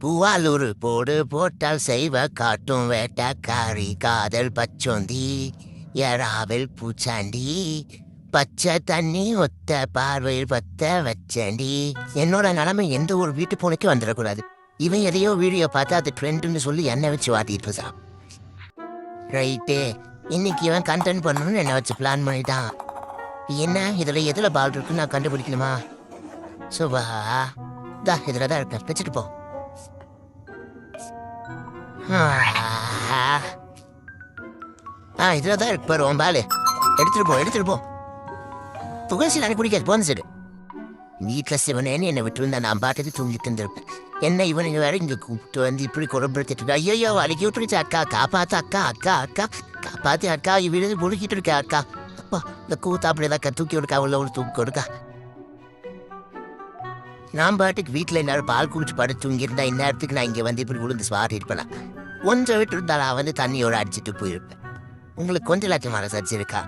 பூவாலூர் போடு போட்டால் செய்வ காட்டும் வேட்டக்காரி காதல் பச்சோந்தி எறாவில் பூச்சாண்டி பச்சை தண்ணி ஒத்த பார்வையில் பத்த வச்சண்டி. என்னோட நிலைமை எந்த ஒரு வீட்டு பூனைக்கும் வந்துடக்கூடாது. இவன் எதையோ வீடியோ பார்த்து அது ட்ரெண்டுன்னு சொல்லி என்னை வச்சு வாட்டிட்டு இருக்கான். ரைட்டு, இன்னைக்கு இவன் கண்டென்ட் பண்ணணும்னு என்னை வச்சு பிளான் பண்ணிட்டான். என்ன இதில் எதில் பால் இருக்குன்னு நான் கண்டுபிடிக்கணுமா? சுபா இதில் தான் இருக்க, வச்சுட்டு போ. இதில் தான் இருக்கு பாரு உன் பால். எடுத்துட்டு போ. புகழ்ச்சி எனக்கு பிடிக்காது, போன சரி. வீட்டில் சிவனேன்னு என்னை விட்டுருந்தா நான் பாட்டுக்கு தூங்கிட்டு இருந்திருப்பேன். என்ன இவனுங்க வேற இங்கே கூப்பிட்டு வந்து இப்படி குழம்புறத்திட்டு, ஐயோ அழுக்கி விட்டுருச்சு அக்கா, காப்பாத்து அக்கா, அக்கா அக்கா காப்பாத்து அக்கா, விழுந்து முழுக்கிட்டு இருக்கா அக்கா. அப்பா இந்த கூத்தா அப்படியேதான் தூக்கி விடுக்கா, உள்ள ஒரு தூக்கி கொடுக்கா. நான் பாட்டுக்கு வீட்டில் எல்லாரும் பால் குடிச்சு படுத்து தூங்கியிருந்தா இந்நேரத்துக்கு நான் இங்கே வந்து இப்படி விழுந்து ஸ்வாட் இருப்பேன். கொஞ்சம் விட்டு இருந்தாலும் வந்து தண்ணியோட அடிச்சுட்டு போயிருப்பேன். உங்களுக்கு கொஞ்சம் லட்சம் மனசாச்சு இருக்கா?